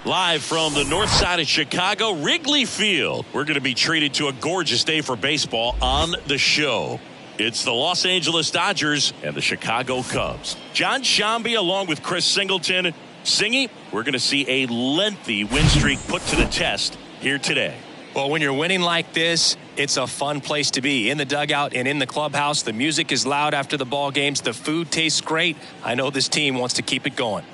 Live from the north side of Chicago, Wrigley Field. We're going to be treated to a gorgeous day for baseball on the show. It's the Los Angeles Dodgers and the Chicago Cubs. John Sciambi along with Chris Singleton. Singy, we're going to see a lengthy win streak put to the test here today. Well, when you're winning like this, it's a fun place to be. In the dugout and in the clubhouse, the music is loud after the ball games. The food tastes great. I know this team wants to keep it going.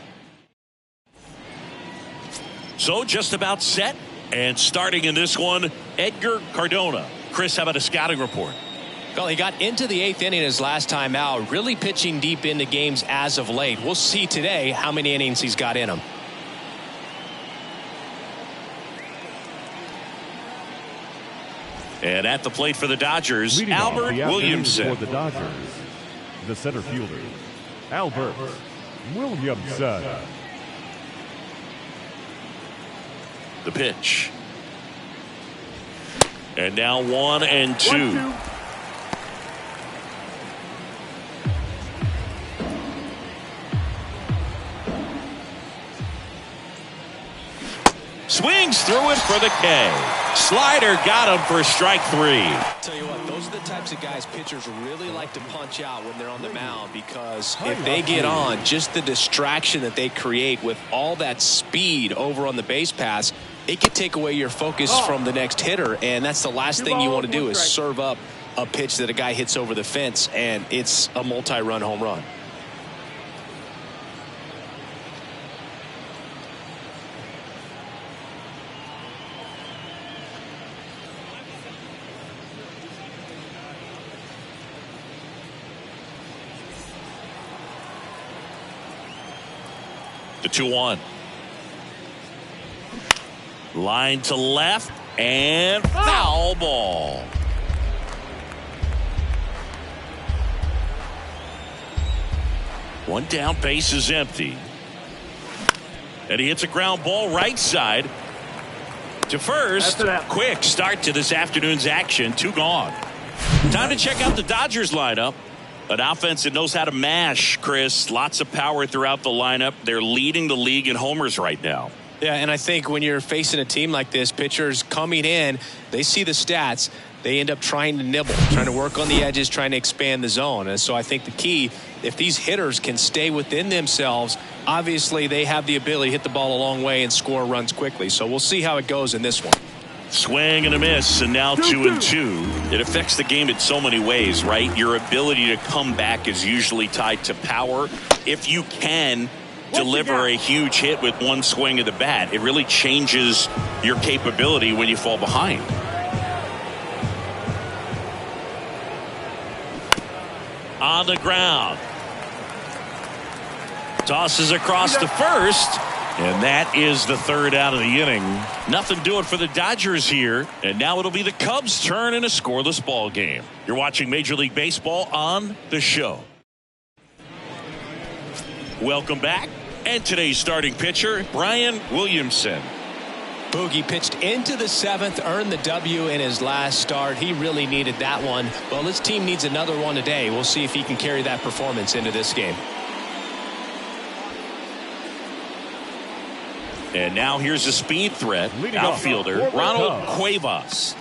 So just about set and starting in this one, Edgar Cardona. Chris, how about a scouting report? Well, he got into the 8th inning his last time out, really pitching deep into games as of late. We'll see today how many innings he's got in him. And at the plate for the Dodgers, Leading Albert Williamson. For the Dodgers, the center fielder, Albert Williamson. The pitch. And now 1-2. Swings through it for the K. Slider got him for strike 3. Tell you what, those are the types of guys pitchers really like to punch out when they're on the mound, because if they get on, just the distraction that they create with all that speed over on the base pass, it could take away your focus from the next hitter, and that's the last thing you want to do is serve up a pitch that a guy hits over the fence and it's a multi-run home run. The 2-1. Line to left and foul ball. One down, base is empty. And he hits a ground ball right side to first. Quick start to this afternoon's action. 2 gone. Time to check out the Dodgers lineup. An offense that knows how to mash, Chris. Lots of power throughout the lineup. They're leading the league in homers right now. Yeah, and I think when you're facing a team like this, pitchers coming in, they see the stats. They end up trying to nibble, trying to work on the edges, trying to expand the zone. And so I think the key, if these hitters can stay within themselves, obviously they have the ability to hit the ball a long way and score runs quickly. So we'll see how it goes in this one. Swing and a miss, and now 2-2. It affects the game in so many ways, right? Your ability to come back is usually tied to power. If you can deliver a huge hit with one swing of the bat, it really changes your capability when you fall behind. On the ground. Tosses across to first. And that is the 3rd out of the inning. Nothing doing for the Dodgers here. And now it'll be the Cubs' turn in a scoreless ball game. You're watching Major League Baseball on the show. Welcome back. And today's starting pitcher, Brian Williamson. Boogie pitched into the 7th, earned the W in his last start. He really needed that one. Well, his team needs another one today. We'll see if he can carry that performance into this game. And now here's a speed threat, outfielder Ronald Cuevas.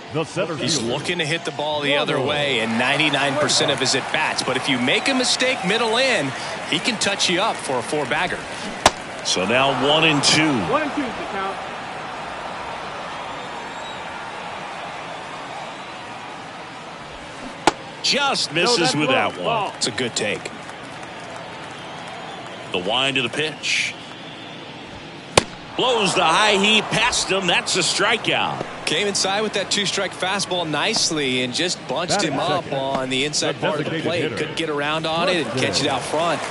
He's looking to hit the ball the other way in 99% of his at-bats. But if you make a mistake middle in, he can touch you up for a 4-bagger. So now 1-2. 1-2 is the count. Just misses with that one. It's a good take. The wind of the pitch. Blows the high heat past him. That's a strikeout. Came inside with that 2-strike fastball nicely and just bunched him up on the inside part of the plate. Couldn't get around on it and catch it out front.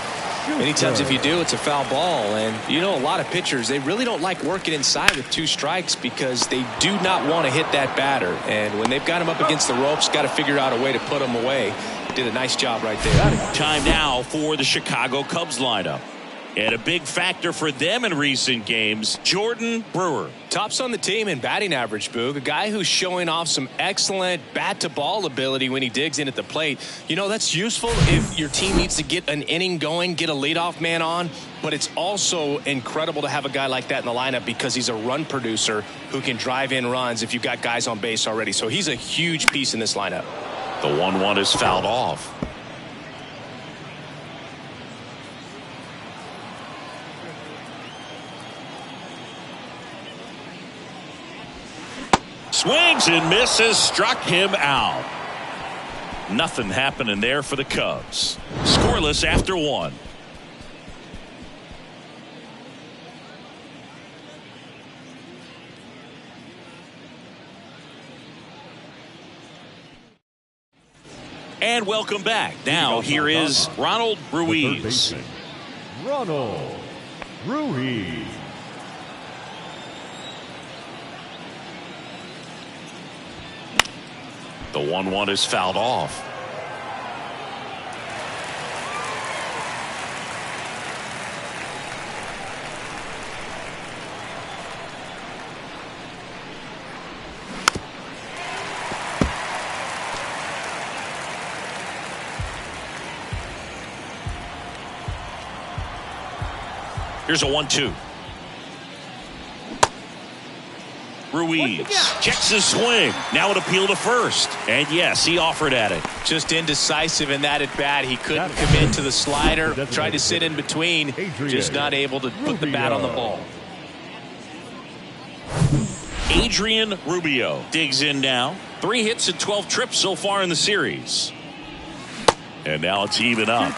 Many times if you do, it's a foul ball. And you know, a lot of pitchers, they really don't like working inside with 2 strikes because they do not want to hit that batter. And when they've got him up against the ropes, got to figure out a way to put him away. Did a nice job right there. Time now for the Chicago Cubs lineup. And a big factor for them in recent games, Jordan Brewer. Tops on the team in batting average, Boog. A guy who's showing off some excellent bat-to-ball ability when he digs in at the plate. You know, that's useful if your team needs to get an inning going, get a leadoff man on. But it's also incredible to have a guy like that in the lineup because he's a run producer who can drive in runs if you've got guys on base already. So he's a huge piece in this lineup. The 1-1 is fouled off. Swings and misses, struck him out. Nothing happening there for the Cubs. Scoreless after 1. And welcome back. Now here is Ronald Ruiz. Ronald Ruiz. The 1-1 is fouled off. Here's a 1-2. Ruiz checks his swing. Now an appeal to first. And yes, he offered at it. Just indecisive in that at bat. He couldn't commit to the slider. Tried to sit in between. Just not able to put the bat on the ball. Adrian Rubio digs in now. 3 hits and 12 trips so far in the series. And now it's even up.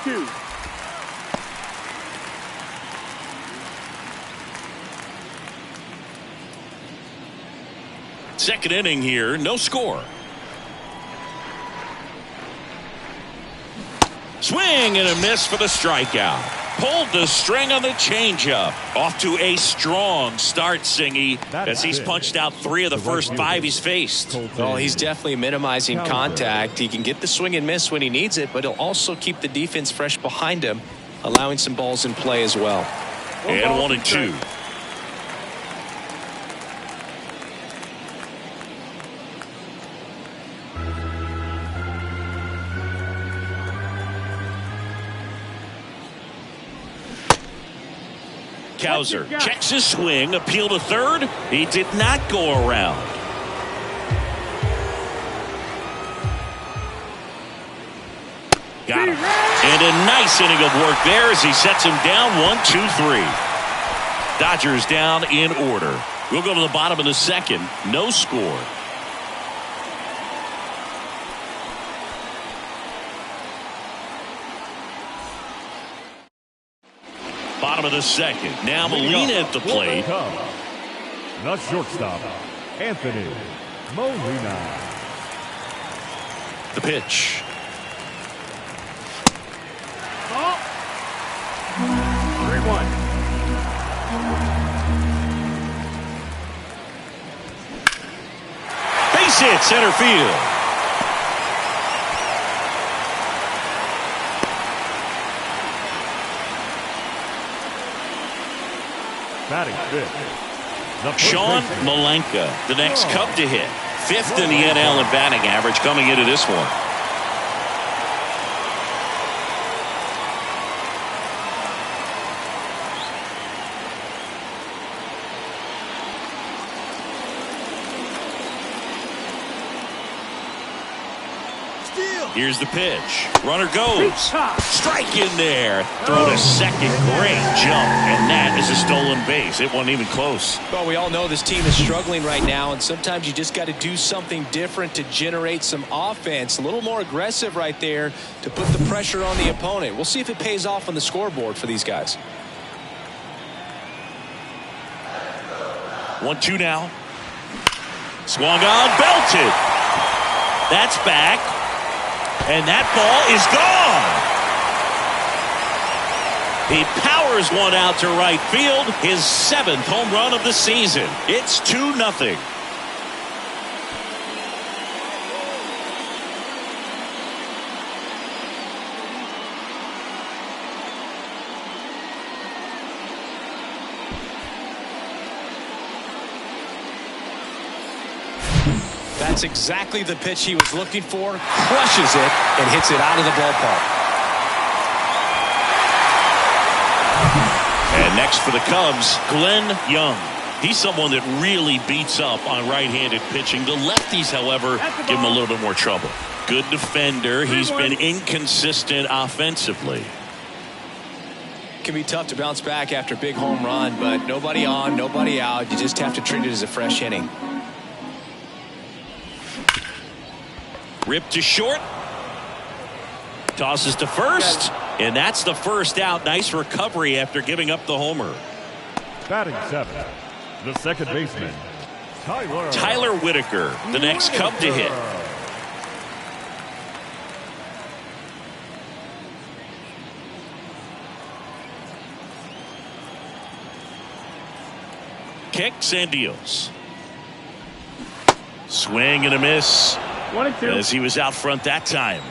Second inning here, no score. Swing and a miss for the strikeout. Pulled the string on the changeup. Off to a strong start, Singy, as he's punched out 3 of the first 5 he's faced. Well, he's definitely minimizing contact. He can get the swing and miss when he needs it, but he'll also keep the defense fresh behind him, allowing some balls in play as well. And 1-2. Cowser checks his swing, appeal to third. He did not go around. Got him. And a nice inning of work there as he sets him down 1-2-3. Dodgers down in order. We'll go to the bottom of the second. No score. Bottom of the second. Now Molina at the plate. The shortstop, Anthony Molina. The pitch. Oh. 3-1. Base hit center field. Batting fifth, Sean Malenka, the next Cub to hit. 5th in the NL in batting average coming into this one. Here's the pitch. Runner goes. Strike in there. Throw to second. Great jump. And that is a stolen base. It wasn't even close. Well, we all know this team is struggling right now, and sometimes you just got to do something different to generate some offense. A little more aggressive right there to put the pressure on the opponent. We'll see if it pays off on the scoreboard for these guys. 1-2 now. Swung on. Belted. That's back. And that ball is gone. He powers one out to right field. His 7th home run of the season. It's 2-0. That's exactly the pitch he was looking for. Crushes it and hits it out of the ballpark. And next for the Cubs, Glenn Young. He's someone that really beats up on right-handed pitching. The lefties, however, give him a little bit more trouble. Good defender. He's been inconsistent offensively. Can be tough to bounce back after a big home run, but nobody on, nobody out. You just have to treat it as a fresh inning. Ripped to short. Tosses to first. And that's the first out. Nice recovery after giving up the homer. Batting seventh, the second baseman, Tyler Whitaker, the next Cub to hit. Kicks and deals. Swing and a miss. 1-2. As he was out front that time.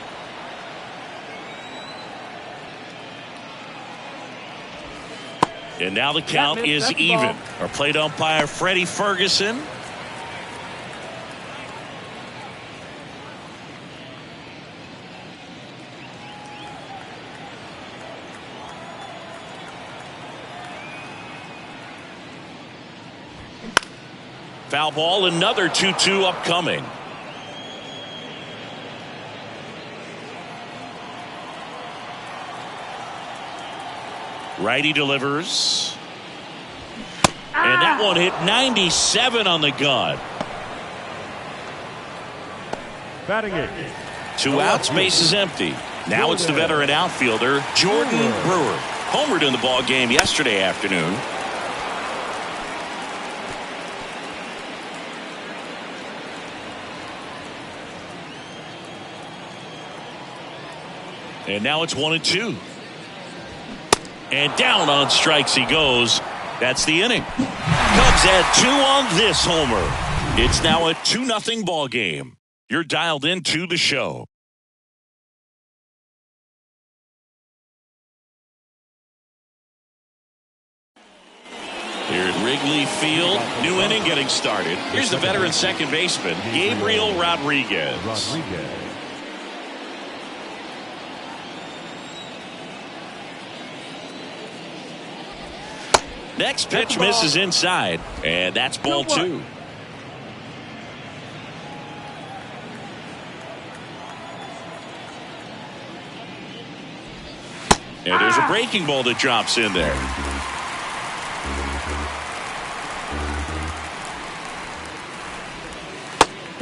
And now the count is even. Our plate umpire, Freddie Ferguson. Foul ball, another 2-2 upcoming. Righty delivers. And that one hit 97 on the gun. Batting eighth. 2 outs, base is empty. Now it's the veteran outfielder, Jordan Brewer. Homered in the ball game yesterday afternoon. And now it's 1-2. And down on strikes he goes. That's the inning. Cubs add 2 on this homer. It's now a 2-0 ball game. You're dialed into the show. Here at Wrigley Field, new inning getting started. Here's the veteran second baseman, Gabriel Rodriguez. Next pitch misses inside, and that's ball 2. And there's a breaking ball that drops in there.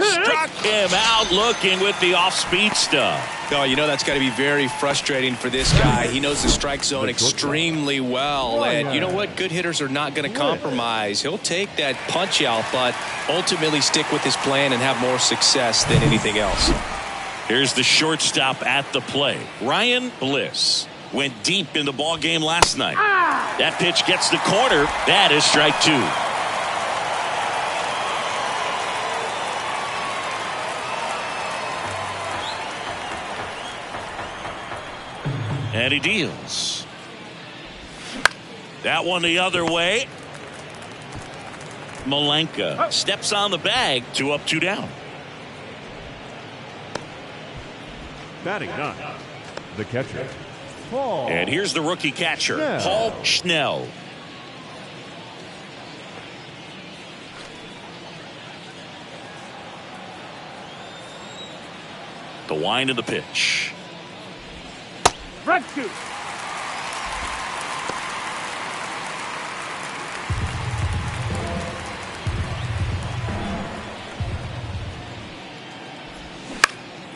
Struck him out looking with the off-speed stuff. Oh, you know that's got to be very frustrating for this guy. He knows the strike zone extremely well. And you know what? Good hitters are not going to compromise. He'll take that punch out, but ultimately stick with his plan and have more success than anything else. Here's the shortstop at the plate. Ryan Bliss went deep in the ball game last night. That pitch gets the corner. That is strike 2. And he deals. That one the other way. Malenka steps on the bag. 2 up, 2 down. Batting 9, the catcher, Paul. And here's the rookie catcher, Paul Schnell. The wind of the pitch. Rescue.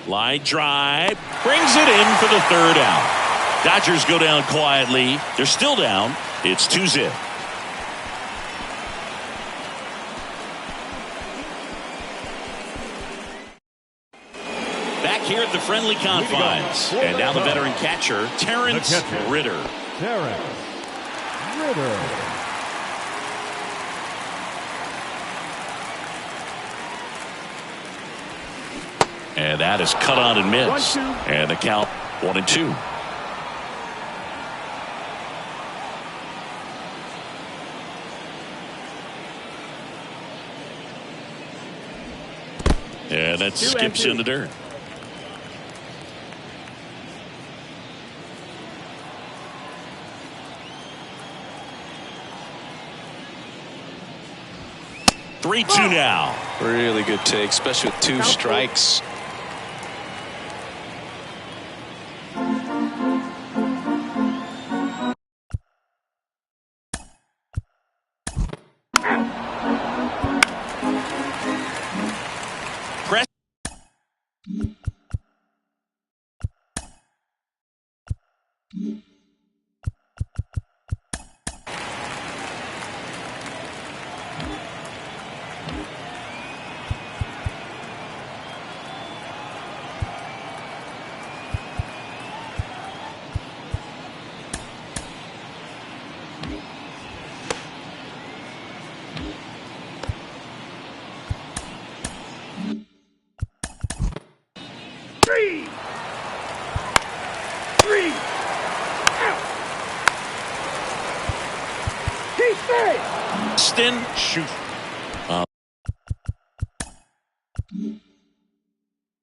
Line drive. Brings it in for the 3rd out. Dodgers go down quietly. They're still down. It's 2-0. Back here at the friendly confines. And now the veteran catcher, Terrence Ritter. Terrence Ritter. And that is cut on and missed. And the count 1-2. And that skips in the dirt. Three-two now. Really good take, especially with 2 strikes. Press. Stin shoot. On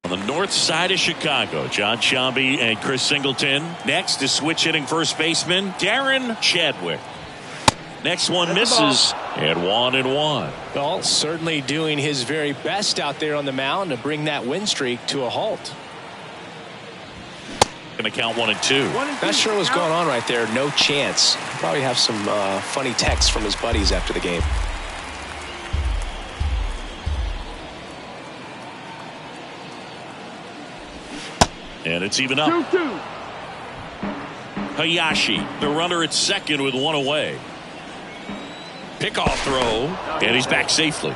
the north side of Chicago, John Sciambi and Chris Singleton. Next is switch hitting first baseman Darren Chadwick. Next one misses, and 1-1. Well, certainly doing his very best out there on the mound to bring that win streak to a halt. Going to count 1-2. Not sure what's going on right there. No chance. Probably have some funny texts from his buddies after the game. And it's even up. 2-2. Hayashi, the runner at second with 1 away. Pickoff throw, and he's back safely.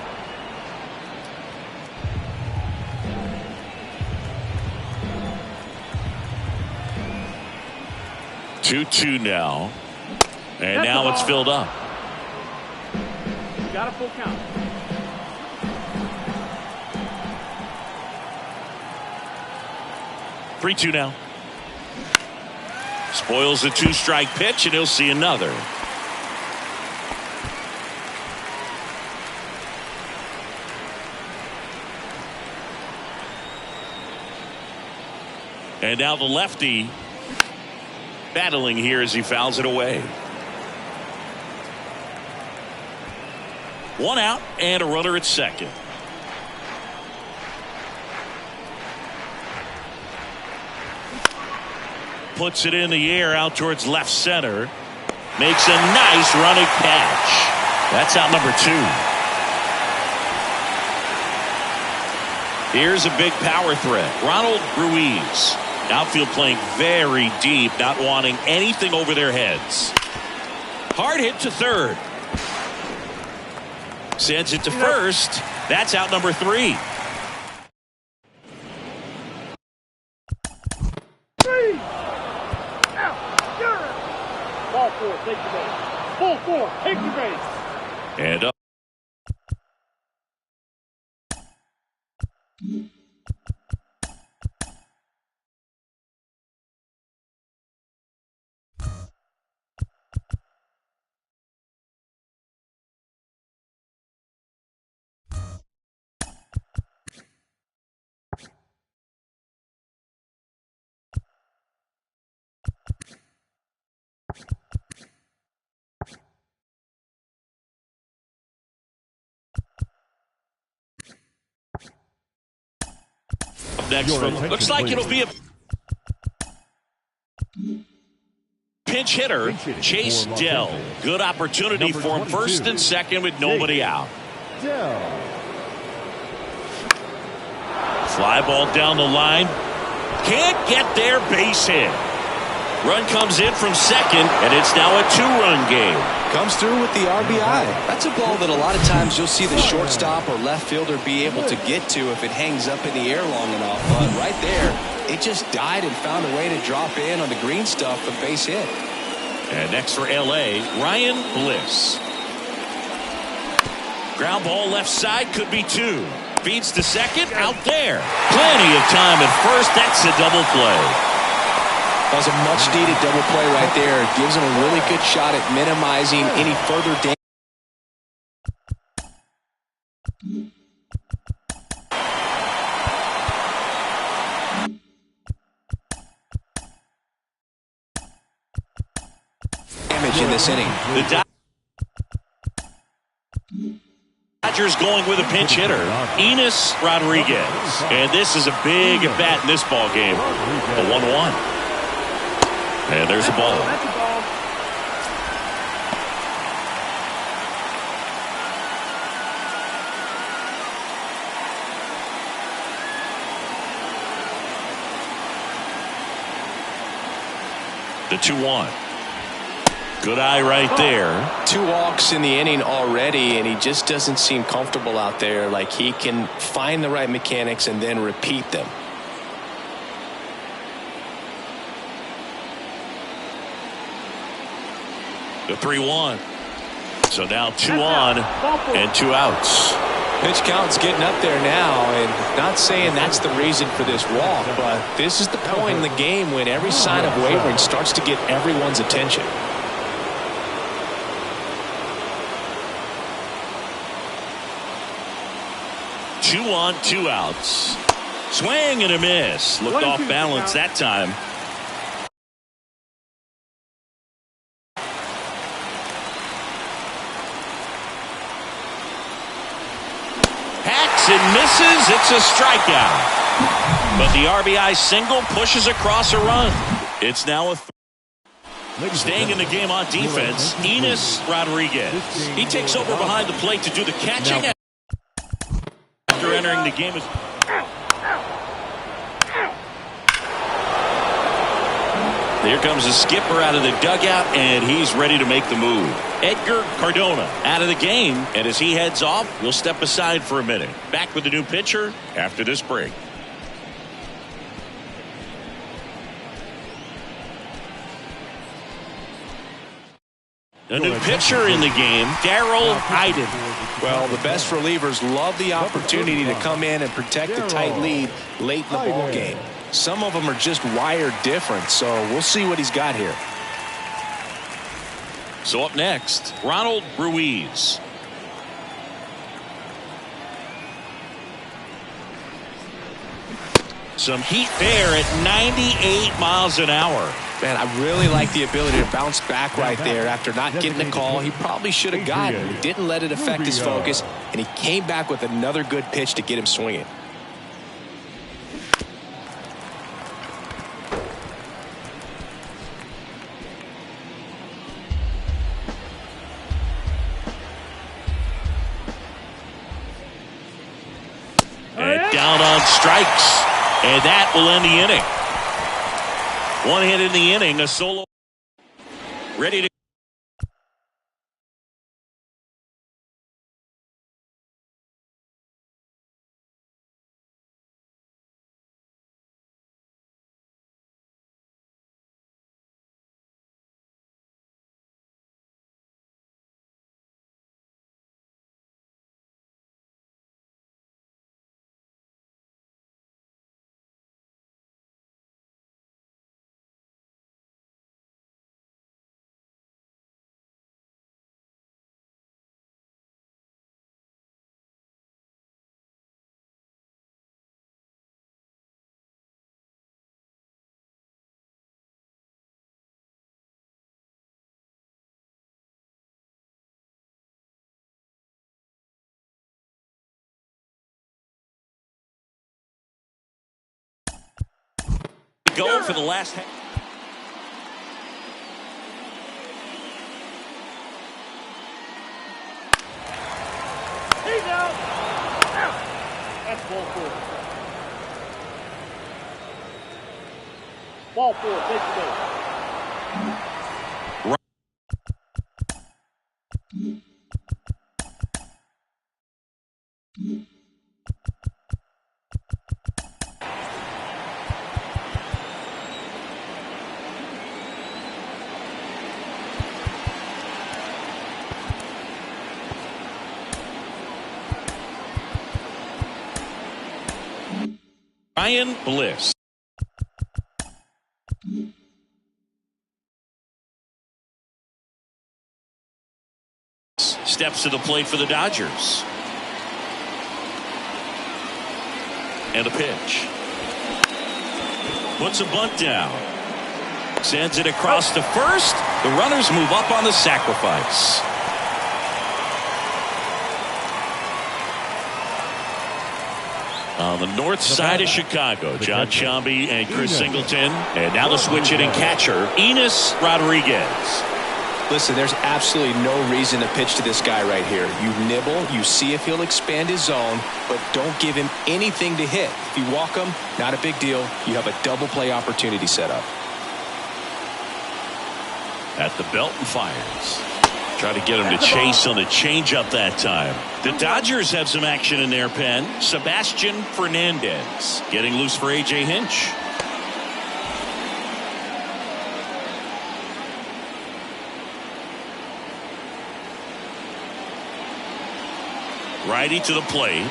Two now, and now it's filled up. Got a full count. 3-2 now. Spoils the 2-strike pitch, and he'll see another. And now the lefty battling here as he fouls it away. 1 out and a runner at second. Puts it in the air out towards left center. Makes a nice running catch. That's out number 2. Here's a big power threat. Ronald Ruiz. Outfield playing very deep, not wanting anything over their heads. Hard hit to third. Sends it to first. That's out number 3. Ball 4, take the base. Ball 4, take the base. And up. Next from, looks like it'll be a pinch hitter, Chase Dell. Good opportunity for him first and second with nobody out. Fly ball down the line. Can't get there, base hit. Run comes in from second, and it's now a 2-run game. Comes through with the RBI. That's a ball that a lot of times you'll see the shortstop or left fielder be able to get to if it hangs up in the air long enough. But right there, it just died and found a way to drop in on the green stuff, a base hit. And next for L.A., Ryan Bliss. Ground ball left side, could be 2. Feeds to second, out there. Plenty of time at first. That's a double play. That was a much-needed double play right there. It gives him a really good shot at minimizing any further damage. in this inning. The Dodgers going with a pinch hitter, Enos Rodriguez. And this is a big at bat in this ball game. A 1-1. And there's a ball. The 2-1. Good eye right there. 2 walks in the inning already, and he just doesn't seem comfortable out there. Like he can find the right mechanics and then repeat them. The 3-1. So now 2 on and 2 outs. Pitch count's getting up there now, and not saying that's the reason for this walk, but this is the point in the game when every sign of wavering starts to get everyone's attention. Two on, 2 outs. Swing and a miss. Looked off balance that time. Hacks and misses. It's a strikeout. But the RBI single pushes across a run. It's now a staying in the game on defense, Enos Rodriguez. He takes over behind the plate to do the catching. After entering the game. Here comes the skipper out of the dugout, and he's ready to make the move. Edgar Cardona out of the game, and as he heads off, we'll step aside for a minute. Back with the new pitcher after this break. A new pitcher in the game, Daryl Iden. Well, the best relievers love the opportunity to come in and protect a tight lead late in the ball game. Some of them are just wired different, so we'll see what he's got here. So up next, Ronald Ruiz. Some heat there at 98 miles an hour. Man, I really like the ability to bounce back right there after not getting the call he probably should have gotten. He didn't let it affect his focus, and he came back with another good pitch to get him swinging. And down on strikes, and that will end the inning. 1 hit in the inning, a solo. Ready to. Go for the last. He's out. That's ball 4. Ball 4. Take the base. Ryan Bliss. Steps to the plate for the Dodgers. And a pitch. Puts a bunt down. Sends it across to first. The runners move up on the sacrifice. On the north side of Chicago, John Sciambi and Chris Singleton. And now the switch hitting catcher, Enos Rodriguez. Listen, there's absolutely no reason to pitch to this guy right here. You nibble, you see if he'll expand his zone, but don't give him anything to hit. If you walk him, not a big deal. You have a double play opportunity set up. At the belt and fires. Try to get him to chase on the changeup that time. The Dodgers have some action in their pen. Sebastian Fernandez getting loose for A.J. Hinch. Righty to the plate.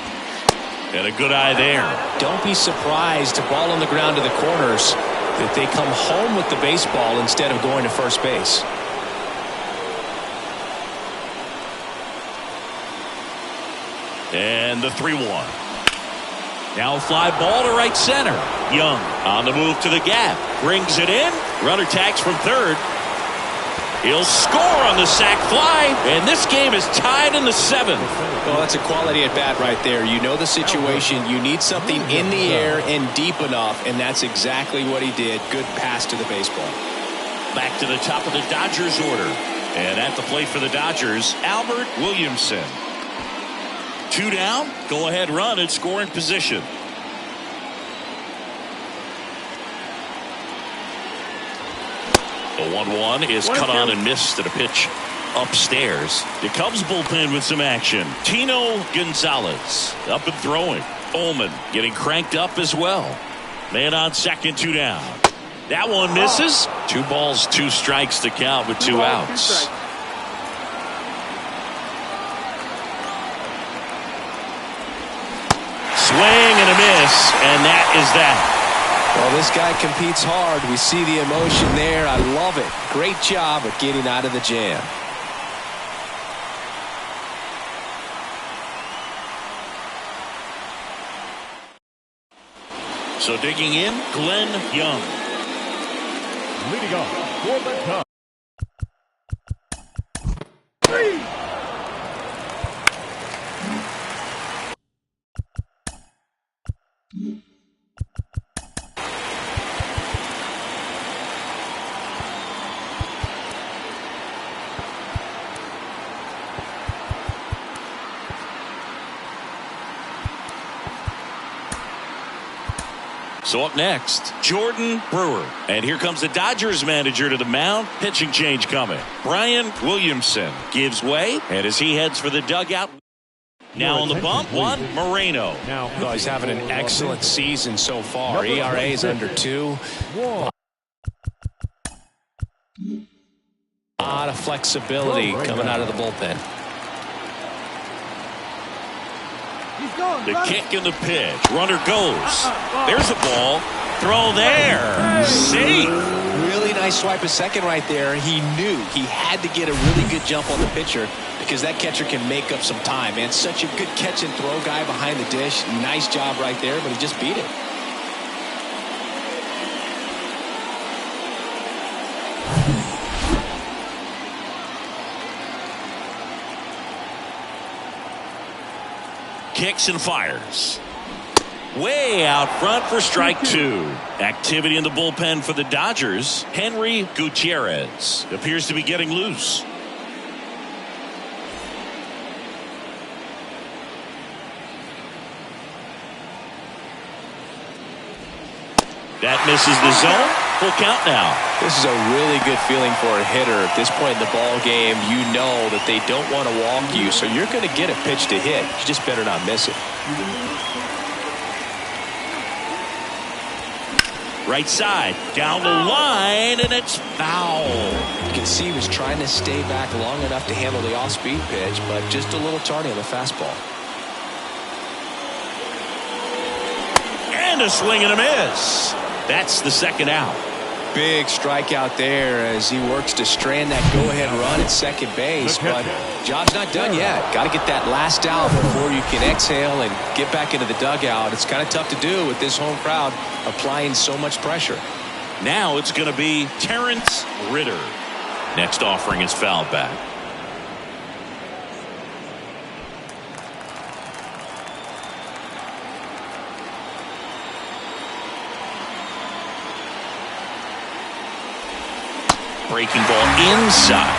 And a good eye there. Don't be surprised to ball on the ground to the corners that they come home with the baseball instead of going to first base. And the 3-1. Now fly ball to right center. Young on the move to the gap. Brings it in. Runner tags from third. He'll score on the sac fly. And this game is tied in the 7th. Well, that's a quality at bat right there. You know the situation. You need something in the air and deep enough. And that's exactly what he did. Good pass to the baseball. Back to the top of the Dodgers order. And at the plate for the Dodgers, Albert Williamson. 2 down, go ahead run in scoring position. The 1-1 is cut on and missed at a pitch upstairs. The Cubs bullpen with some action. Tino Gonzalez up and throwing. Ullman getting cranked up as well. Man on second, 2 down. That one misses. 2 balls, 2 strikes to count with 2 outs. Swing and a miss, and that is that. Well, this guy competes hard. We see the emotion there. I love it. Great job of getting out of the jam. So digging in, Glenn Young. Leading off for the Cubs. So up next, Jordan Brewer. And here comes the Dodgers manager to the mound. Pitching change coming. Brian Williamson gives way. And as he heads for the dugout. Now on the bump, Juan Moreno. Well, he's having an excellent season so far. ERA is under 2. A lot of flexibility coming out of the bullpen. The kick and the pitch. Runner goes. There's a ball. Throw there. Safe. Really nice swipe of second right there. He knew he had to get a really good jump on the pitcher because that catcher can make up some time. And such a good catch and throw guy behind the dish. Nice job right there, but he just beat it. Kicks and fires. Way out front for strike 2. Activity in the bullpen for the Dodgers. Henry Gutierrez appears to be getting loose. That misses the zone. Full count now. This is a really good feeling for a hitter. At this point in the ball game, you know that they don't want to walk you, so you're going to get a pitch to hit. You just better not miss it. Right side, down the line, and it's foul. You can see he was trying to stay back long enough to handle the off-speed pitch, but just a little tardy on the fastball. And a swing and a miss. That's the second out. Big strikeout there as he works to strand that go-ahead run at second base, but job's not done yet. Got to get that last out before you can exhale and get back into the dugout. It's kind of tough to do with this home crowd applying so much pressure. Now it's going to be Terrence Ritter. Next offering is fouled back. Breaking ball inside.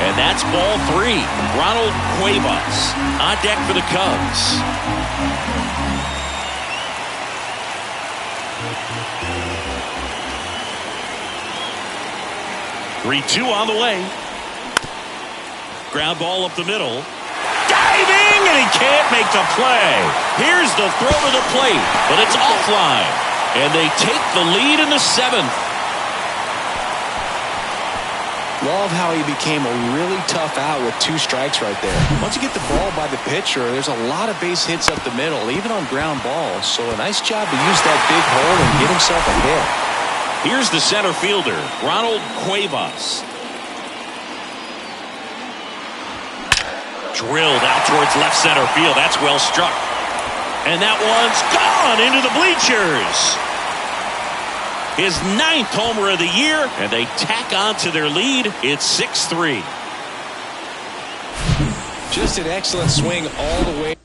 And that's ball 3. Ronald Cuevas on deck for the Cubs. Three-two on the way. Ground ball up the middle. Diving, and he can't make the play. Here's the throw to the plate, but it's offline. And they take the lead in the 7th. Love how he became a really tough out with 2 strikes right there. Once you get the ball by the pitcher, there's a lot of base hits up the middle, even on ground balls. So a nice job to use that big hole and get himself a hit. Here's the center fielder, Ronald Cuevas. Drilled out towards left center field. That's well struck. And that one's gone into the bleachers. His 9th homer of the year, and they tack on to their lead. It's 6-3. Just an excellent swing all the way.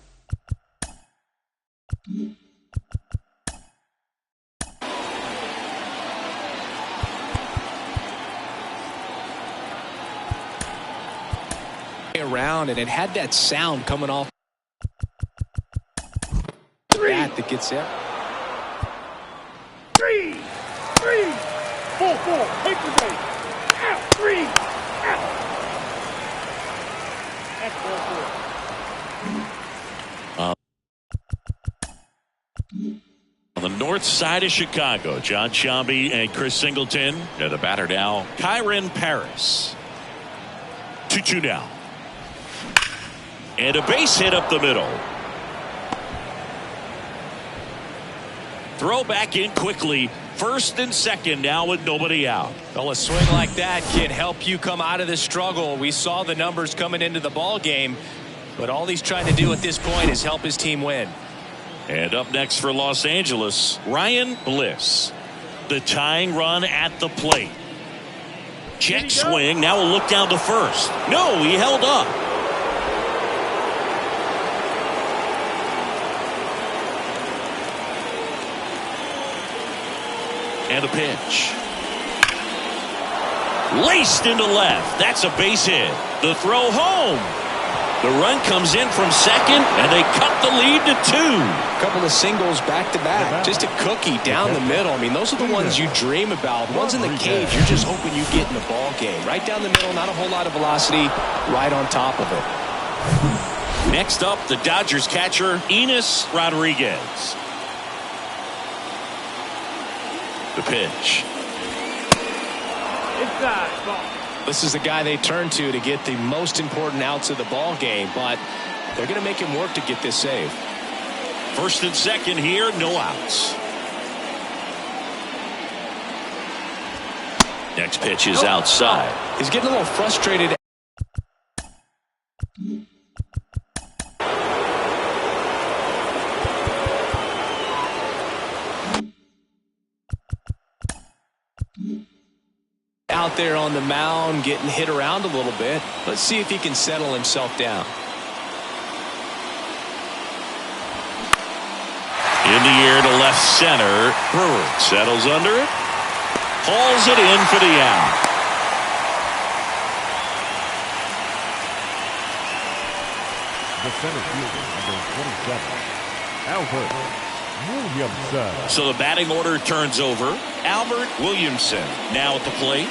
Around, and it had that sound coming off the bat that gets there. 3, 4, take the base. Out, 3, out. That's ball 4. On the north side of Chicago, John Sciambi and Chris Singleton. The batter now, Kyren Paris. 2-2 now. And a base hit up the middle. Throw back in quickly. First and second now with nobody out. Well, a swing like that can help you come out of this struggle. We saw the numbers coming into the ball game, but all he's trying to do at this point is help his team win. And up next for Los Angeles, Ryan Bliss. The tying run at the plate. Check swing. Now a look down to first. No, he held up. And a pitch. Laced into left. That's a base hit. The throw home. The run comes in from second, and they cut the lead to 2. A couple of singles back to back. Just a cookie down the middle. I mean, those are the ones you dream about. Ones in the cage, you're just hoping you get in the ball game. Right down the middle, not a whole lot of velocity. Right on top of it. Next up, the Dodgers catcher, Enos Rodriguez. The pitch. Inside, ball. This is the guy they turn to get the most important outs of the ball game, but they're going to make him work to get this save. First and second here, no outs. Next pitch is outside. He's getting a little frustrated. Out there on the mound, getting hit around a little bit. Let's see if he can settle himself down. In the air to left center. Brewer settles under it. Hauls it in for the out. The center fielder, number 27, Albert Williamson. So the batting order turns over. Albert Williamson now at the plate.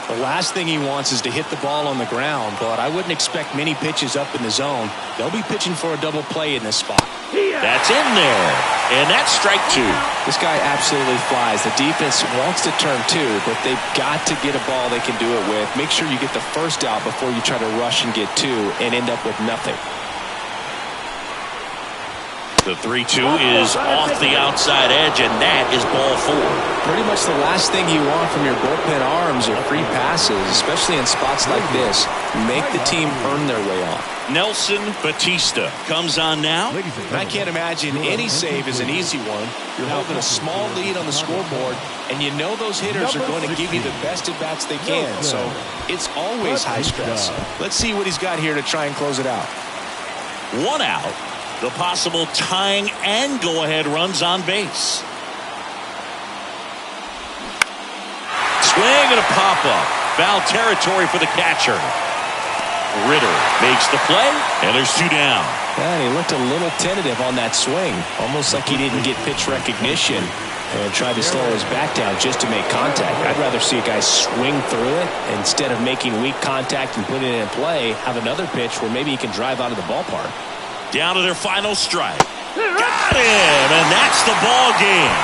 The last thing he wants is to hit the ball on the ground, but I wouldn't expect many pitches up in the zone. They'll be pitching for a double play in this spot. That's in there. And that's strike 2. This guy absolutely flies. The defense wants to turn 2, but they've got to get a ball they can do it with. Make sure you get the first out before you try to rush and get 2 and end up with nothing. The 3-2 is off the outside edge, and that is ball 4. Pretty much the last thing you want from your bullpen arms are free passes, especially in spots like this. Make the team earn their way on. Nelson Batista comes on now. And I can't imagine any save is an easy one. You're holding a small lead on the scoreboard, and you know those hitters are going to give you the best at-bats they can, so it's always high stress. Let's see what he's got here to try and close it out. 1 out. The possible tying and go-ahead runs on base. Swing and a pop-up. Foul territory for the catcher. Ritter makes the play, and there's 2 down. And he looked a little tentative on that swing, almost like he didn't get pitch recognition and tried to slow his back down just to make contact. I'd rather see a guy swing through it instead of making weak contact and putting it in play, have another pitch where maybe he can drive out of the ballpark. Down to their final strike. Got him, and that's the ball game.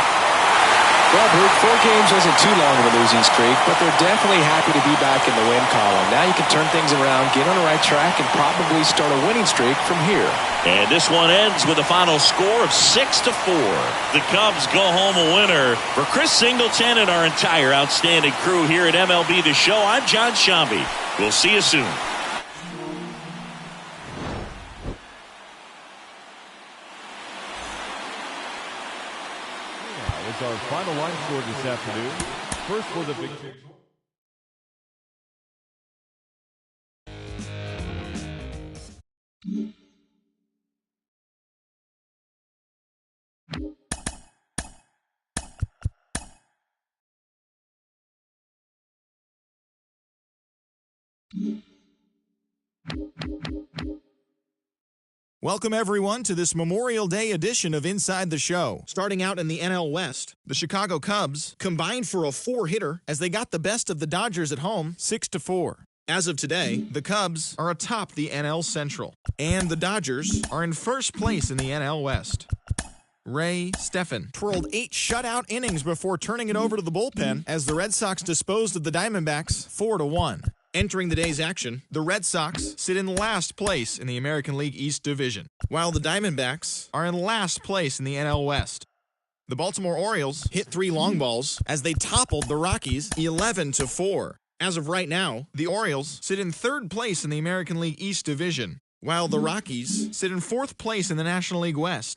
Well, Bruce, 4 games isn't too long of a losing streak, but they're definitely happy to be back in the win column. Now you can turn things around, get on the right track, and probably start a winning streak from here. And this one ends with a final score of 6-4. The Cubs go home a winner. For Chris Singleton and our entire outstanding crew here at MLB The Show, I'm John Shambi. We'll see you soon. Our final line score this afternoon. First for the big picture. Welcome, everyone, to this Memorial Day edition of Inside the Show. Starting out in the NL West, the Chicago Cubs combined for a 4-hitter as they got the best of the Dodgers at home, 6-4. As of today, the Cubs are atop the NL Central, and the Dodgers are in first place in the NL West. Ray Stephan twirled 8 shutout innings before turning it over to the bullpen as the Red Sox disposed of the Diamondbacks 4-1. Entering the day's action, the Red Sox sit in last place in the American League East Division, while the Diamondbacks are in last place in the NL West. The Baltimore Orioles hit 3 long balls as they toppled the Rockies 11-4. As of right now, the Orioles sit in 3rd place in the American League East Division, while the Rockies sit in 4th place in the National League West.